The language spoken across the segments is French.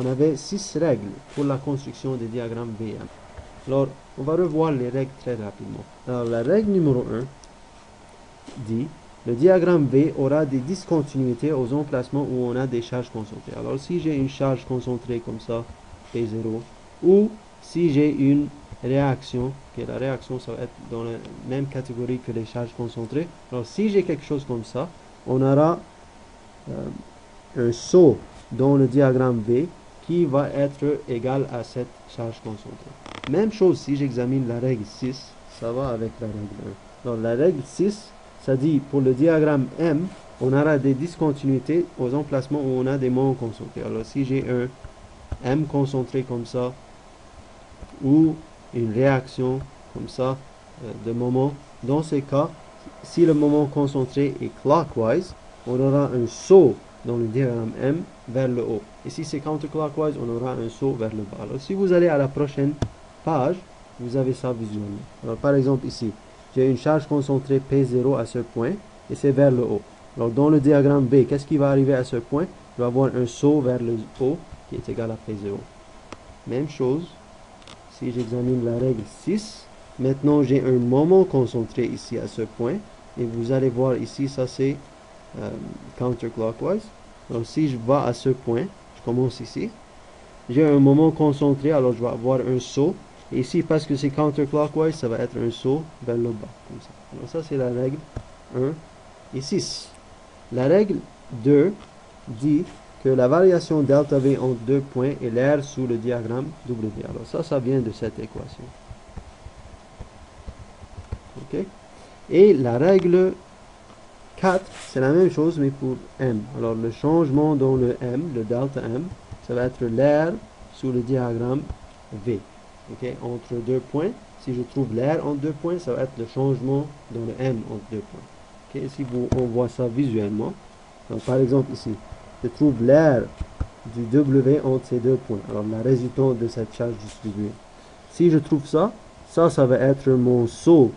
On avait 6 règles pour la construction des diagrammes VM. Alors, on va revoir les règles très rapidement. Alors, la règle numéro 1 dit, le diagramme V aura des discontinuités aux emplacements où on a des charges concentrées. Alors, si j'ai une charge concentrée comme ça, P0, ou si j'ai une réaction, la réaction ça va être dans la même catégorie que les charges concentrées. Alors, si j'ai quelque chose comme ça, on aura un saut dans le diagramme V qui va être égal à cette charge concentrée. Même chose si j'examine la règle 6, ça va avec la règle 1. Donc la règle 6, ça dit pour le diagramme M, on aura des discontinuités aux emplacements où on a des moments concentrés. Alors si j'ai un M concentré comme ça, ou une réaction comme ça de moment, dans ces cas, si le moment concentré est clockwise, on aura un saut dans le diagramme M vers le haut. Et si c'est counterclockwise, on aura un saut vers le bas. Alors si vous allez à la prochaine page, vous avez ça visuellement. Alors par exemple ici, j'ai une charge concentrée P0 à ce point, et c'est vers le haut. Alors dans le diagramme B, qu'est-ce qui va arriver à ce point? Je vais avoir un saut vers le haut qui est égal à P0. Même chose, si j'examine la règle 6, maintenant j'ai un moment concentré ici à ce point, et vous allez voir ici, ça c'est counterclockwise. Alors si je vais à ce point, je commence ici, j'ai un moment concentré, alors je vais avoir un saut, et ici parce que c'est counterclockwise, ça va être un saut vers le bas, comme ça. Alors ça c'est la règle 1 et 6. La règle 2 dit que la variation delta V entre deux points est l'air sous le diagramme W. Alors ça vient de cette équation. Ok? Et la règle 4, c'est la même chose, mais pour M. Alors, le changement dans le M, le delta M, ça va être l'air sous le diagramme V. Ok? Entre deux points, si je trouve l'air entre deux points, ça va être le changement dans le M entre deux points. Ok? Si on voit ça visuellement, donc, par exemple ici, je trouve l'air du W entre ces deux points. Alors, la résultante de cette charge distribuée. Si je trouve ça, ça va être mon saut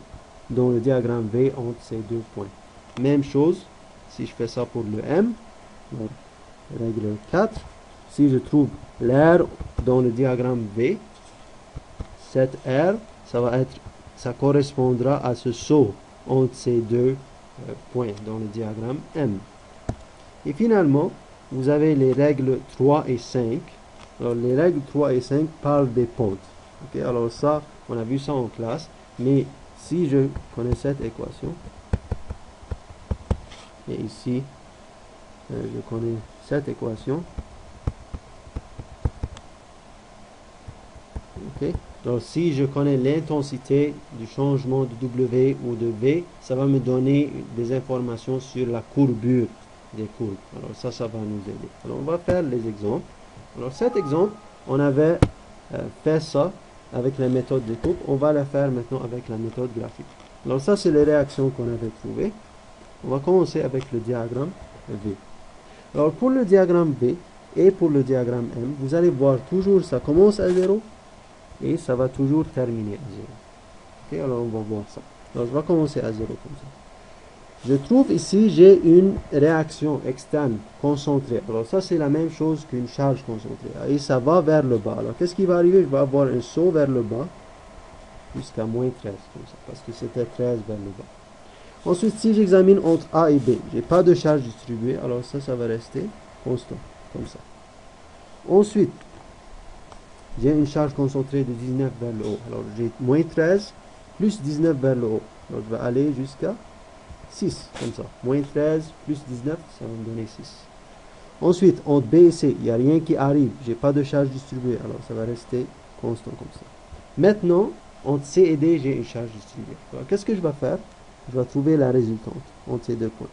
dans le diagramme V entre ces deux points. Même chose, si je fais ça pour le M, donc, règle 4, si je trouve l'air dans le diagramme V, cette R, ça correspondra à ce saut entre ces deux points dans le diagramme M. Et finalement, vous avez les règles 3 et 5. Alors, les règles 3 et 5 parlent des pentes. Okay? Alors ça, on a vu ça en classe, mais si je connais cette équation, et ici, je connais cette équation. Okay. Donc, si je connais l'intensité du changement de W ou de V, ça va me donner des informations sur la courbure des courbes. Alors, ça va nous aider. Alors, on va faire les exemples. Alors, cet exemple, on avait fait ça avec la méthode de coupe. On va la faire maintenant avec la méthode graphique. Alors, ça, c'est les réactions qu'on avait trouvées. On va commencer avec le diagramme V. Alors, pour le diagramme V et pour le diagramme M, vous allez voir toujours ça commence à 0 et ça va toujours terminer à 0. Ok, alors on va voir ça. Alors, je vais commencer à 0 comme ça. Je trouve ici, j'ai une réaction externe concentrée. Alors, ça, c'est la même chose qu'une charge concentrée. Et ça va vers le bas. Alors, qu'est-ce qui va arriver? Je vais avoir un saut vers le bas jusqu'à moins 13, comme ça, parce que c'était 13 vers le bas. Ensuite, si j'examine entre A et B, j'ai pas de charge distribuée, alors ça va rester constant, comme ça. Ensuite, j'ai une charge concentrée de 19 vers le haut. Alors, j'ai moins 13 plus 19 vers le haut. Alors, je vais aller jusqu'à 6, comme ça. Moins 13 plus 19, ça va me donner 6. Ensuite, entre B et C, il n'y a rien qui arrive. J'ai pas de charge distribuée, alors ça va rester constant, comme ça. Maintenant, entre C et D, j'ai une charge distribuée. Alors, qu'est-ce que je vais faire? Je vais trouver la résultante entre ces deux points,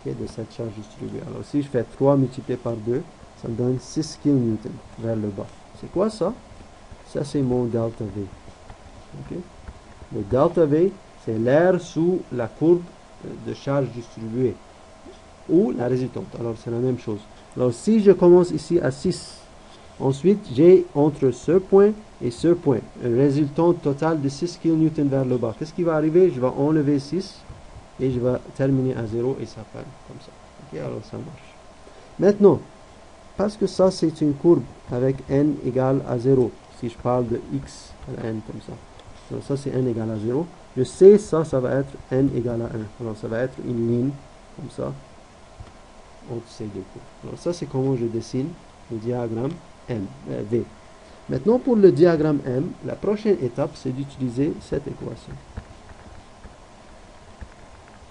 okay, de cette charge distribuée. Alors, si je fais 3 multiplié par 2, ça me donne 6 kN vers le bas. C'est quoi ça? Ça, c'est mon delta V. Okay? Le delta V, c'est l'air sous la courbe de charge distribuée, ou la résultante. Alors, c'est la même chose. Alors, si je commence ici à 6, ensuite, j'ai entre ce point et ce point un résultant total de 6 kN vers le bas. Qu'est-ce qui va arriver? Je vais enlever 6 et je vais terminer à 0 et ça part comme ça. Okay, alors ça marche. Maintenant, parce que ça, c'est une courbe avec n égale à 0. Si je parle de x à n comme ça. Alors ça, c'est n égale à 0. Je sais ça, ça va être n égale à 1. Alors ça va être une ligne comme ça entre ces deux courbes. Alors ça, c'est comment je dessine le diagramme V. Maintenant, pour le diagramme M, la prochaine étape, c'est d'utiliser cette équation.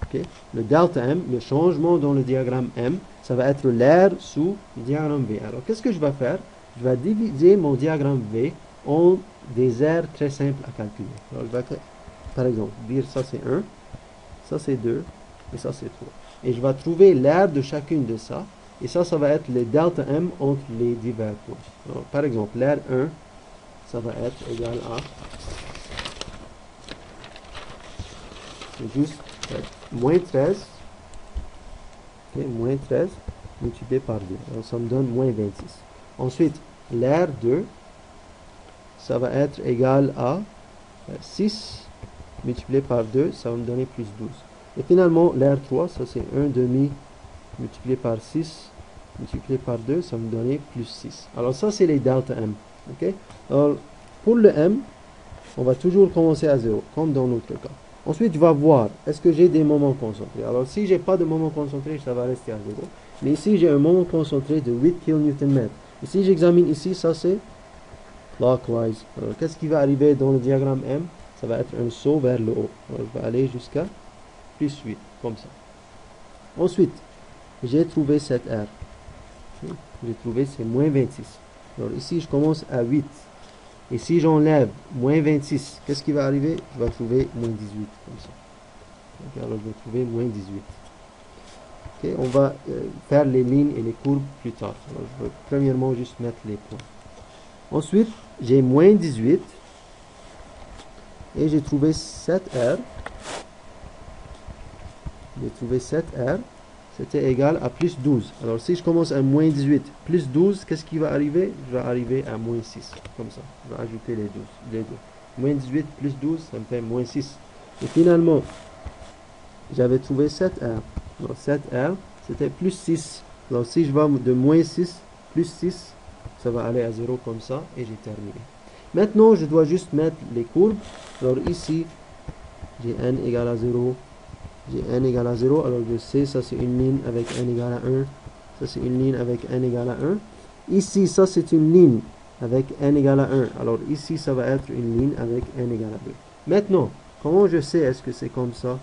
Okay. Le delta M, le changement dans le diagramme M, ça va être l'aire sous le diagramme V. Alors, qu'est-ce que je vais faire? Je vais diviser mon diagramme V en des aires très simples à calculer. Alors, je vais, par exemple, dire ça c'est 1, ça c'est 2, et ça c'est 3. Et je vais trouver l'aire de chacune de ça. Et ça va être le delta M entre les divers points. Alors, par exemple, l'aire 1, ça va être égal à... C'est juste moins 13. Okay, moins 13 multiplié par 2. Alors, ça me donne moins 26. Ensuite, l'aire 2, ça va être égal à 6 multiplié par 2, ça va me donner plus 12. Et finalement, l'aire 3, ça c'est 1 demi multiplié par 6 multiplié par 2, ça va me donner plus 6. Alors ça, c'est les delta M. Okay? Alors, pour le M, on va toujours commencer à 0, comme dans notre cas. Ensuite, je vais voir, est-ce que j'ai des moments concentrés? Alors, si j'ai pas de moment concentré, ça va rester à 0. Mais ici, j'ai un moment concentré de 8 kN/m. Et si j'examine ici, ça c'est clockwise. Alors, qu'est-ce qui va arriver dans le diagramme M? Ça va être un saut vers le haut. Alors, je vais aller jusqu'à plus 8, comme ça. Ensuite, j'ai trouvé cette R. J'ai trouvé, c'est moins 26. Alors ici, je commence à 8. Et si j'enlève moins 26, qu'est-ce qui va arriver? Je vais trouver moins 18, comme ça. Okay, alors, je vais trouver moins 18. Okay, on va faire les lignes et les courbes plus tard. Alors, je vais premièrement juste mettre les points. Ensuite, j'ai moins 18. Et j'ai trouvé 7R. J'ai trouvé 7R. C'était égal à plus 12. Alors, si je commence à moins 18 plus 12, qu'est-ce qui va arriver? Je vais arriver à moins 6. Comme ça. Je vais ajouter les deux. Moins 18 plus 12, ça me fait moins 6. Et finalement, j'avais trouvé 7R. Alors, 7R, c'était plus 6. Alors, si je vais de moins 6 plus 6, ça va aller à 0 comme ça. Et j'ai terminé. Maintenant, je dois juste mettre les courbes. Alors, ici, j'ai n égale à 0. J'ai n égale à 0, alors je sais, ça c'est une ligne avec n égale à 1. Ça c'est une ligne avec n égale à 1. Ici, ça c'est une ligne avec n égale à 1. Alors ici, ça va être une ligne avec n égale à 2. Maintenant, comment je sais est-ce que c'est comme ça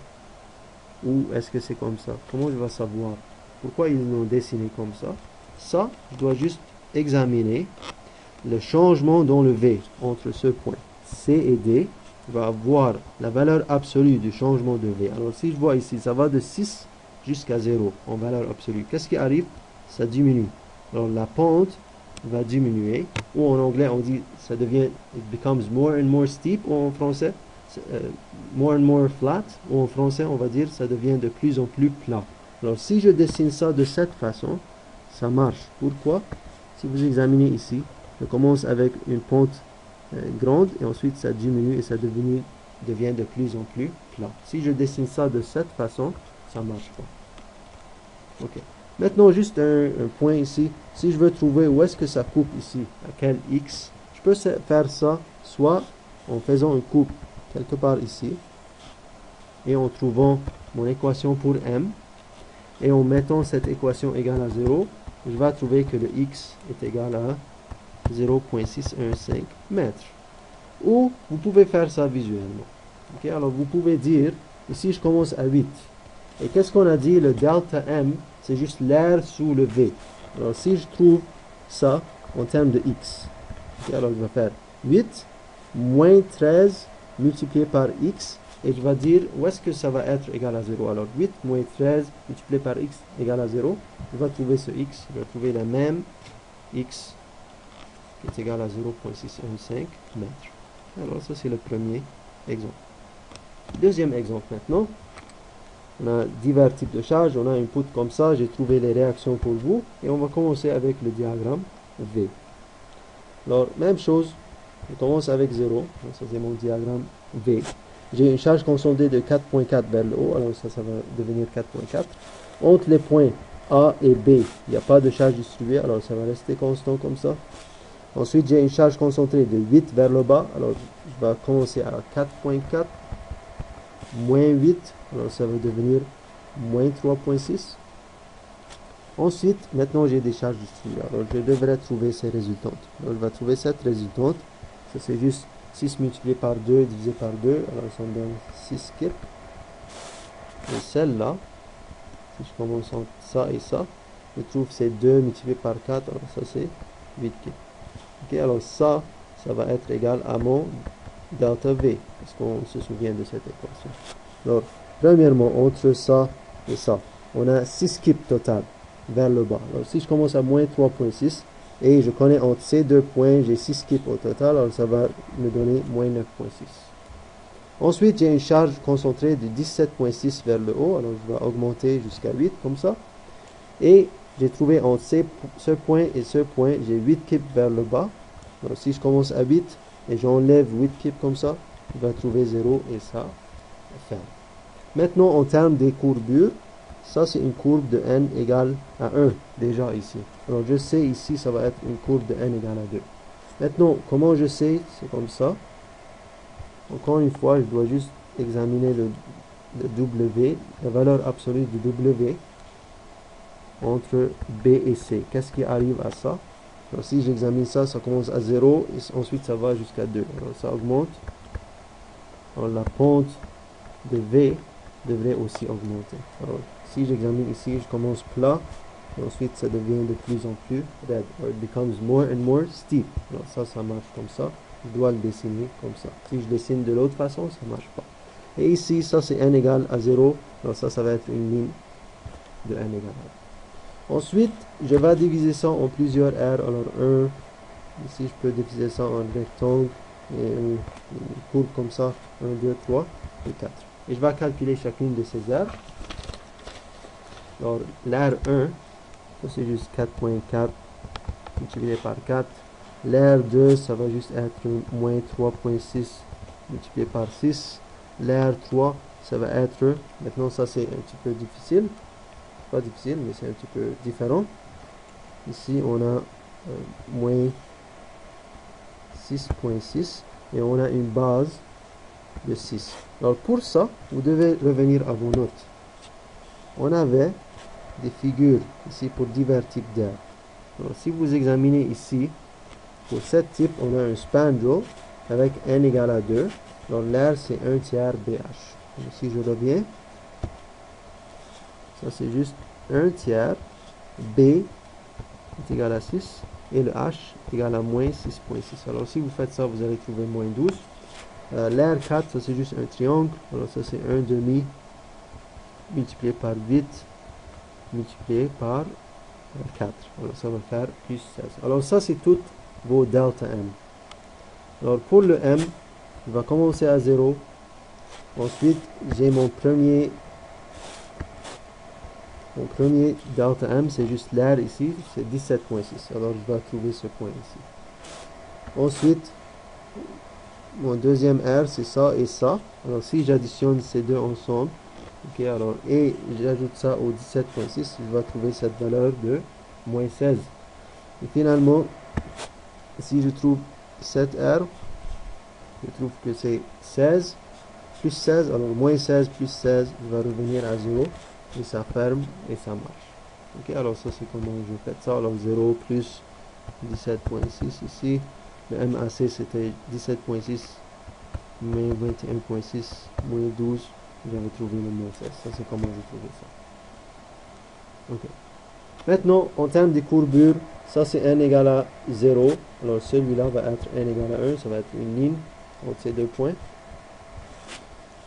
ou est-ce que c'est comme ça? Comment je vais savoir? Pourquoi ils l'ont dessiné comme ça? Ça, je dois juste examiner le changement dans le V entre ce point C et D. Va avoir la valeur absolue du changement de V. Alors si je vois ici, ça va de 6 jusqu'à 0 en valeur absolue. Qu'est-ce qui arrive? Ça diminue. Alors la pente va diminuer, ou en anglais on dit ça devient, it becomes more and more steep, ou en français, more and more flat, ou en français on va dire ça devient de plus en plus plat. Alors si je dessine ça de cette façon, ça marche. Pourquoi? Si vous examinez ici, je commence avec une pente grande et ensuite ça diminue et ça devient de plus en plus plat. Si je dessine ça de cette façon, ça marche pas. Ok. Maintenant juste un point ici. Si je veux trouver où est-ce que ça coupe ici, à quel x, je peux faire ça soit en faisant une coupe quelque part ici et en trouvant mon équation pour m et en mettant cette équation égale à 0, je vais trouver que le x est égal à 0.615 mètres. Ou vous pouvez faire ça visuellement. Okay? Alors vous pouvez dire, ici je commence à 8. Et qu'est-ce qu'on a dit? Le delta M, c'est juste l'aire sous le V. Alors si je trouve ça en termes de x, okay? Alors je vais faire 8 moins 13 multiplié par x. Et je vais dire où est-ce que ça va être égal à 0. Alors 8 moins 13 multiplié par x égale à 0. Je vais trouver ce x. Je vais trouver la même x qui est égal à 0.615 mètres. Alors ça c'est le premier exemple. Deuxième exemple maintenant. On a divers types de charges. On a une poutre comme ça. J'ai trouvé les réactions pour vous. Et on va commencer avec le diagramme V. Alors même chose. Je commence avec 0. Donc, ça c'est mon diagramme V. J'ai une charge concentrée de 4.4 vers le haut. Alors ça va devenir 4.4. Entre les points A et B. Il n'y a pas de charge distribuée, alors ça va rester constant comme ça. Ensuite, j'ai une charge concentrée de 8 vers le bas. Alors, je vais commencer à 4.4, moins 8. Alors, ça va devenir moins 3.6. Ensuite, maintenant, j'ai des charges distribuées. Alors, je devrais trouver ces résultantes. Alors, je vais trouver cette résultante. Ça, c'est juste 6 multiplié par 2 divisé par 2. Alors, ça me donne 6 kips. Et celle-là, si je commence entre ça et ça, je trouve c'est 2 multiplié par 4. Alors, ça, c'est 8 kips. Ok, alors ça va être égal à mon delta V, parce qu'on se souvient de cette équation. Alors, premièrement, entre ça et ça, on a 6 kips total vers le bas. Alors, si je commence à moins 3.6, et je connais entre ces deux points, j'ai 6 kips au total, alors ça va me donner moins 9.6. Ensuite, j'ai une charge concentrée de 17.6 vers le haut, alors je vais augmenter jusqu'à 8, comme ça. Et j'ai trouvé entre ce point et ce point, j'ai 8 kips vers le bas. Alors, si je commence à 8 et j'enlève 8 kips comme ça, je vais trouver 0 et ça ferme. Maintenant, en termes des courbures, ça c'est une courbe de n égale à 1, déjà ici. Alors, je sais ici, ça va être une courbe de n égale à 2. Maintenant, comment je sais? C'est comme ça. Encore une fois, je dois juste examiner le W, la valeur absolue de W entre B et C. Qu'est-ce qui arrive à ça? Alors, si j'examine ça, ça commence à 0 et ensuite ça va jusqu'à 2. Alors ça augmente. Alors la pente de V devrait aussi augmenter. Alors si j'examine ici, je commence plat et ensuite ça devient de plus en plus raide. It becomes more and more steep. Alors ça marche comme ça. Je dois le dessiner comme ça. Si je dessine de l'autre façon, ça ne marche pas. Et ici, ça c'est n égale à 0. Alors ça va être une ligne de n égale à 1. Ensuite, je vais diviser ça en plusieurs R. Alors 1, ici je peux diviser ça en rectangle et une courbe comme ça, 1, 2, 3 et 4. Et je vais calculer chacune de ces R. Alors l'R 1, ça c'est juste 4.4 multiplié par 4. L'R 2, ça va juste être moins 3.6 multiplié par 6. L'R 3, ça va être, maintenant ça c'est un petit peu difficile. Pas difficile, mais c'est un petit peu différent. Ici, on a moins 6.6 et on a une base de 6. Alors pour ça, vous devez revenir à vos notes. On avait des figures ici pour divers types d'air. Alors si vous examinez ici, pour ce type, on a un spandrel avec n égale à 2. Alors l'air, c'est 1 tiers BH. Donc, si je reviens, ça c'est juste 1 tiers B est égal à 6 et le H est égal à moins 6.6. Alors si vous faites ça, vous allez trouver moins 12. L'air 4, ça c'est juste un triangle. Alors ça c'est 1 demi multiplié par 8 multiplié par 4. Alors ça va faire plus 16. Alors ça c'est toutes vos delta M. Alors pour le M, je vais commencer à 0. Ensuite, j'ai mon premier delta M, c'est juste l'air ici, c'est 17.6. Alors je vais trouver ce point ici. Ensuite, mon deuxième R, c'est ça et ça. Alors si j'additionne ces deux ensemble, ok, alors, et j'ajoute ça au 17.6, je vais trouver cette valeur de moins 16. Et finalement, si je trouve cette R, je trouve que c'est 16 plus 16, alors moins 16 plus 16, je vais revenir à 0. Et ça ferme et ça marche. Ok, alors ça c'est comment je fais ça. Alors 0 plus 17.6 ici. Le MAC c'était 17.6 moins 21.6 moins 12. J'avais trouvé le moins 16. Ça c'est comment j'ai trouvé ça. Ok. Maintenant, en termes de courbure, ça c'est n égale à 0. Alors celui-là va être n égale à 1. Ça va être une ligne entre ces deux points.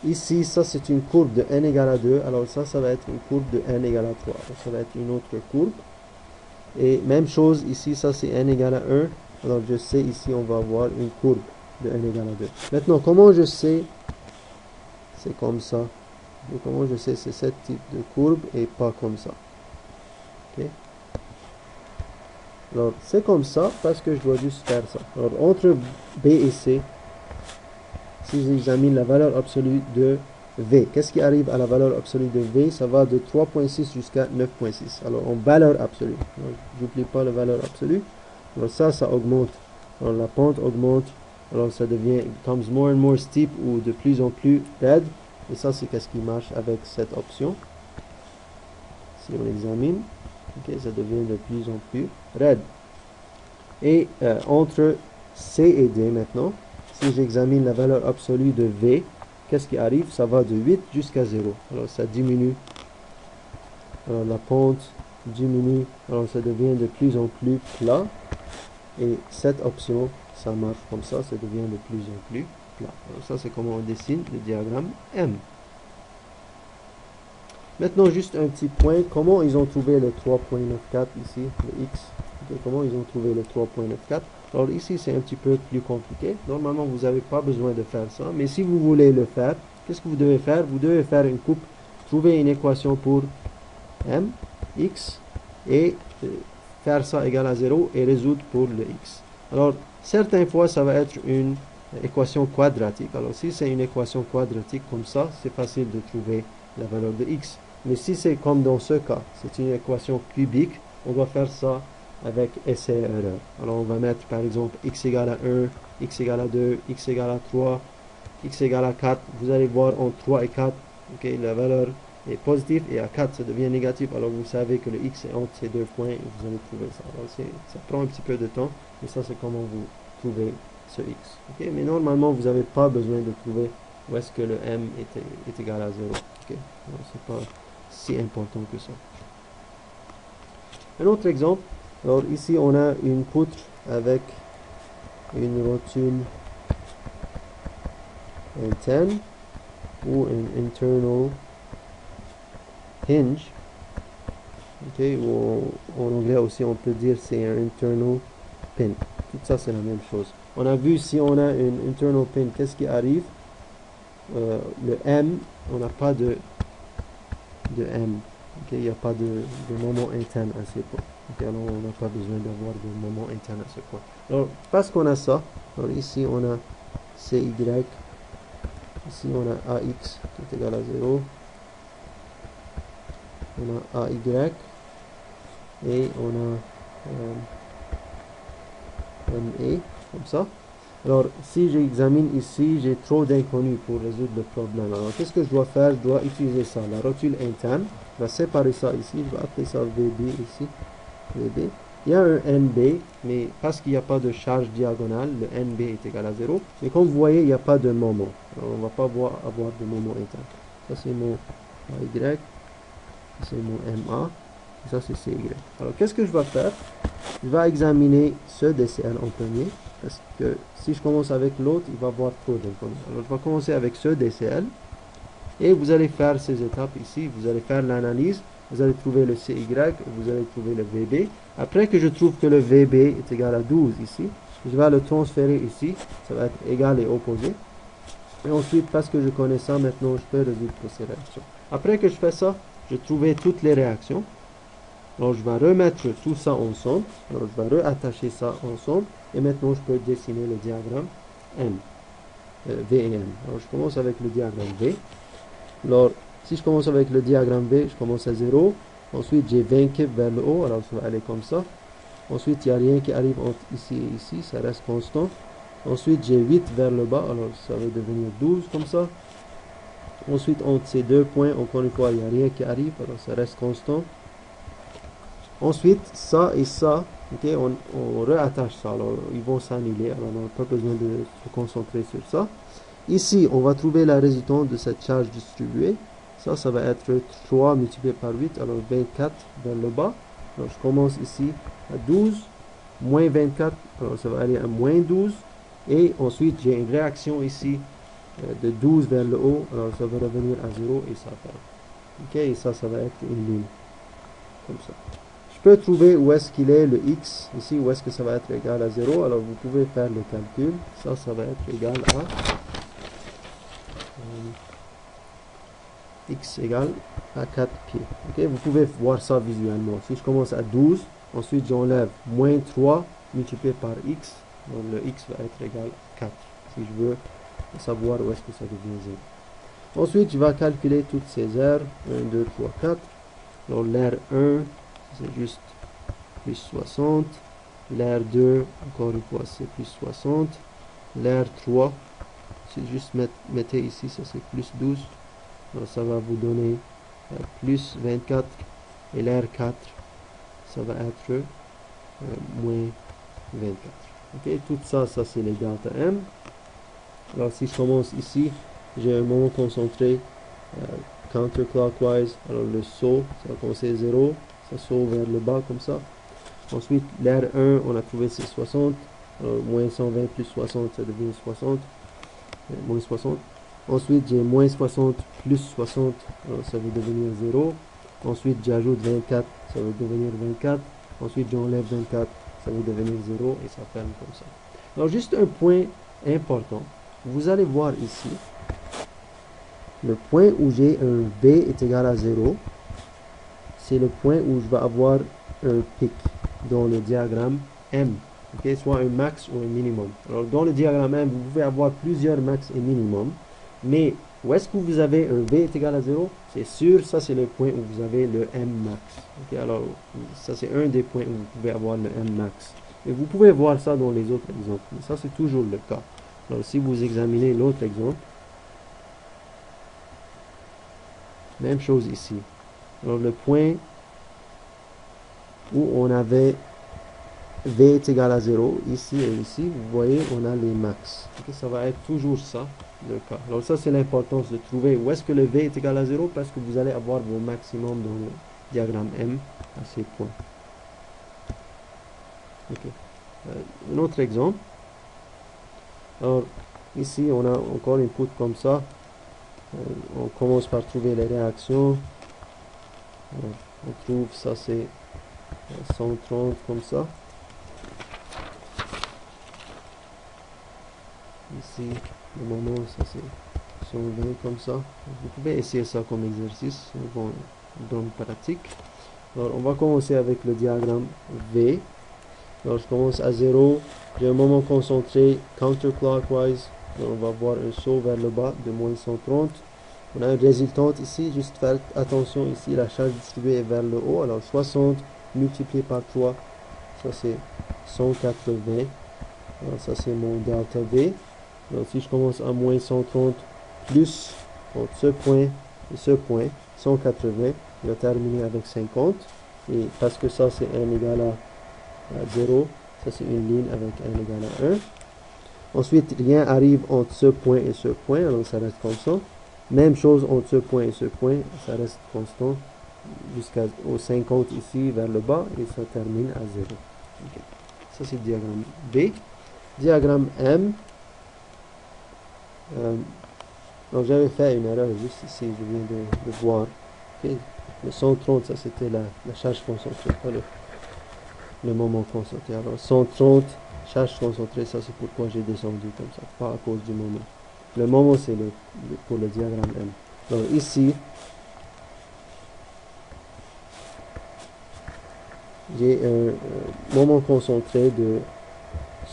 Ici, ça c'est une courbe de n égale à 2. Alors ça va être une courbe de n égale à 3. Donc, ça va être une autre courbe. Et même chose, ici, ça c'est n égale à 1. Alors je sais, ici, on va avoir une courbe de n égale à 2. Maintenant, comment je sais? C'est comme ça. Et comment je sais c'est ce type de courbe et pas comme ça? Ok. Alors, c'est comme ça parce que je dois juste faire ça. Alors, entre B et C, si j'examine la valeur absolue de V. Qu'est-ce qui arrive à la valeur absolue de V? Ça va de 3.6 jusqu'à 9.6. Alors, en valeur absolue. J'oublie pas la valeur absolue. Alors, ça augmente. Alors, la pente augmente. Alors, ça devient, becomes more and more steep ou de plus en plus raide. Et ça, c'est qu'est-ce qui marche avec cette option. Si on examine, okay, ça devient de plus en plus raide. Et entre C et D maintenant, si j'examine la valeur absolue de V, qu'est-ce qui arrive? Ça va de 8 jusqu'à 0. Alors ça diminue. Alors la pente diminue. Alors ça devient de plus en plus plat. Et cette option, ça marche comme ça. Ça devient de plus en plus plat. Alors ça, c'est comment on dessine le diagramme M. Maintenant, juste un petit point. Comment ils ont trouvé le 3.94 ici, le X? Okay, comment ils ont trouvé le 3.94? Alors ici, c'est un petit peu plus compliqué. Normalement, vous n'avez pas besoin de faire ça. Mais si vous voulez le faire, qu'est-ce que vous devez faire? Vous devez faire une coupe, trouver une équation pour M, X, et faire ça égal à 0 et résoudre pour le X. Alors, certaines fois, ça va être une équation quadratique. Alors, si c'est une équation quadratique comme ça, c'est facile de trouver la valeur de X. Mais si c'est comme dans ce cas, c'est une équation cubique, on doit faire ça avec essai et erreur. Alors on va mettre par exemple x égale à 1, x égale à 2, x égale à 3, x égale à 4. Vous allez voir entre 3 et 4, okay, la valeur est positive et à 4 ça devient négatif. Alors vous savez que le x est entre ces deux points et vous allez trouver ça. Alors ça prend un petit peu de temps, mais ça c'est comment vous trouvez ce x. Okay? Mais normalement vous n'avez pas besoin de trouver où est-ce que le m est égal à 0. Okay? C'est pas si important que ça. Un autre exemple. Alors ici on a une poutre avec une rotule interne ou un internal hinge, okay, ou en anglais aussi on peut dire c'est un internal pin. Tout ça c'est la même chose. On a vu si on a une internal pin, qu'est-ce qui arrive? Le M, on n'a pas de M. Okay, il n'y a pas de moment interne à ces points. Okay, alors on n'a pas besoin d'avoir de moment interne à ce point. Alors, parce qu'on a ça, alors ici on a CY, ici on a AX qui est égal à 0, on a AY, et on a ME, comme ça. Alors, si j'examine ici, j'ai trop d'inconnus pour résoudre le problème. Alors, qu'est-ce que je dois faire? Je dois utiliser ça, la rotule interne. Je vais séparer ça ici, je vais appeler ça VB ici, VB. Il y a un NB, mais parce qu'il n'y a pas de charge diagonale, le NB est égal à 0. Mais comme vous voyez, il n'y a pas de moment. Alors, on ne va pas avoir de moment interne. Ça, c'est mon AY, c'est mon MA, et ça, c'est CY. Alors, qu'est-ce que je vais faire? Je vais examiner ce DCL en premier, parce que si je commence avec l'autre, il va avoir trop d'inconnus. Alors, je vais commencer avec ce DCL, et vous allez faire ces étapes ici. Vous allez faire l'analyse, vous allez trouver le CY, vous allez trouver le VB. Après que je trouve que le VB est égal à 12 ici, je vais le transférer ici, ça va être égal et opposé. Et ensuite, parce que je connais ça, maintenant, je peux résoudre pour ces réactions. Après que je fais ça, je trouve toutes les réactions. Alors, je vais remettre tout ça ensemble. Alors, je vais reattacher ça ensemble. Et maintenant, je peux dessiner le diagramme M. V et M. Alors, je commence avec le diagramme V. Alors, si je commence avec le diagramme V, je commence à 0. Ensuite, j'ai 20 kipes vers le haut. Alors, ça va aller comme ça. Ensuite, il n'y a rien qui arrive entre ici et ici. Ça reste constant. Ensuite, j'ai 8 vers le bas. Alors, ça va devenir 12 comme ça. Ensuite, entre ces deux points, encore une fois, il n'y a rien qui arrive. Alors, ça reste constant. Ensuite, ça et ça, okay, on réattache ça. Alors, ils vont s'annuler. Alors, on n'a pas besoin de se concentrer sur ça. Ici, on va trouver la résultante de cette charge distribuée. Ça va être 3 multiplié par 8. Alors, 24 vers le bas. Alors, je commence ici à 12. Moins 24. Alors, ça va aller à moins 12. Et ensuite, j'ai une réaction ici de 12 vers le haut. Alors, ça va revenir à 0 et ça ferme. Ok, et ça va être une ligne. Comme ça. Je peux trouver où est-ce qu'il est le x, ici, où est-ce que ça va être égal à 0. Alors, vous pouvez faire le calcul. Ça va être égal à x égale à 4 pieds. Okay? Vous pouvez voir ça visuellement. Si je commence à 12, ensuite j'enlève moins 3 multiplié par x, donc le x va être égal à 4. Si je veux savoir où est-ce que ça devient 0. Ensuite, je vais calculer toutes ces aires. 1, 2, 3, 4. Alors, l'aire 1, c'est juste plus 60. L'aire 2, encore une fois, c'est plus 60. L'aire 3, c'est juste mettez ici, ça c'est plus 12. Alors, ça va vous donner plus 24. Et l'aire 4, ça va être moins 24. Ok, tout ça, ça c'est les delta M. Alors, si je commence ici, j'ai un moment concentré counterclockwise. Alors, le saut, ça va commencer à 0. Ça saute vers le bas comme ça. Ensuite, l'aire 1, on a trouvé c'est 60. Alors, moins 120 plus 60, ça devient 60. Moins 60. Ensuite, j'ai moins 60 plus 60. Alors, ça va devenir 0. Ensuite, j'ajoute 24. Ça va devenir 24. Ensuite, j'enlève 24. Ça va devenir 0 et ça ferme comme ça. Alors, juste un point important. Vous allez voir ici, le point où j'ai un V est égal à 0, c'est le point où je vais avoir un pic dans le diagramme M. Okay, soit un max ou un minimum. Alors, dans le diagramme M, vous pouvez avoir plusieurs max et minimum, mais où est-ce que vous avez un V est égal à 0? C'est sûr, ça c'est le point où vous avez le M max. Okay, alors, ça c'est un des points où vous pouvez avoir le M max. Et vous pouvez voir ça dans les autres exemples. Mais ça c'est toujours le cas. Alors, si vous examinez l'autre exemple, même chose ici. Alors, le point où on avait V est égal à 0, ici et ici, vous voyez, on a les max. Okay, ça va être toujours ça, le cas. Alors ça, c'est l'importance de trouver où est-ce que le V est égal à 0, parce que vous allez avoir vos maximums dans le diagramme M à ces points. Okay. Un autre exemple. Alors, ici, on a encore une poutre comme ça. On commence par trouver les réactions. Alors, on trouve ça, c'est 130 comme ça. Ici, le moment, ça c'est 120 comme ça. Vous pouvez essayer ça comme exercice, dans pratique. Alors, on va commencer avec le diagramme V. Alors, je commence à 0. J'ai un moment concentré counterclockwise. Alors, on va voir un saut vers le bas de moins 130. On a une résultante ici. Juste faire attention ici, la charge distribuée est vers le haut. Alors, 60 multiplié par 3, ça c'est 180. Alors, ça c'est mon delta V. Donc, si je commence à moins 130 plus entre ce point et ce point, 180, je vais terminer avec 50. Et parce que ça, c'est n égale à 0, ça c'est une ligne avec n égale à 1. Ensuite, rien arrive entre ce point et ce point, alors ça reste constant. Même chose entre ce point et ce point, ça reste constant jusqu'au 50 ici vers le bas et ça termine à 0. Okay. Ça c'est le diagramme B. Diagramme M. Donc j'avais fait une erreur juste ici, je viens de voir. Okay. Le 130, ça c'était la charge concentrée, pas le moment concentré. Alors 130, charge concentrée, ça c'est pourquoi j'ai descendu comme ça, pas à cause du moment. Le moment c'est pour le diagramme M. Donc ici, j'ai un moment concentré de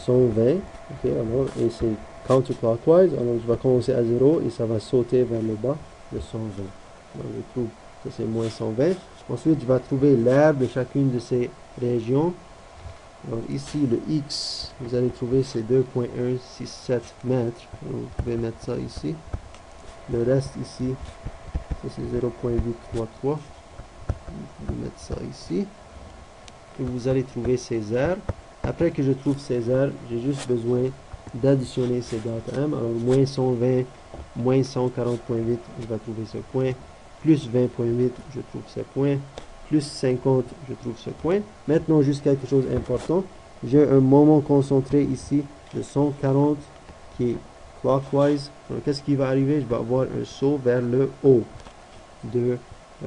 120, okay, alors, et c'est counterclockwise, alors je vais commencer à 0 et ça va sauter vers le bas de 120. Alors je trouve que c'est moins 120. Ensuite, je vais trouver l'aire de chacune de ces régions. Alors ici, le X, vous allez trouver c'est 2.167 mètres. Alors, vous pouvez mettre ça ici. Le reste ici, ça c'est 0.833. Vous pouvez mettre ça ici. Et vous allez trouver ces aires. Après que je trouve ces aires, j'ai juste besoin d'additionner ces delta M. Alors, moins 120, moins 140.8, je vais trouver ce point. Plus 20.8, je trouve ce point. Plus 50, je trouve ce point. Maintenant, juste quelque chose d'important. J'ai un moment concentré ici de 140 qui est clockwise. Donc, qu'est-ce qui va arriver? Je vais avoir un saut vers le haut de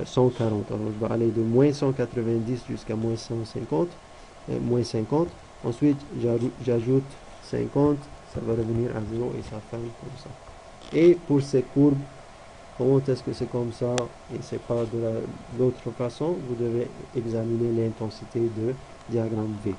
140. Alors, je vais aller de moins 190 jusqu'à moins 150. Moins 50. Ensuite, j'ajoute 50, ça va revenir à 0 et ça ferme comme ça. Et pour ces courbes, comment est-ce que c'est comme ça et c'est pas de l'autre façon, vous devez examiner l'intensité de diagramme V.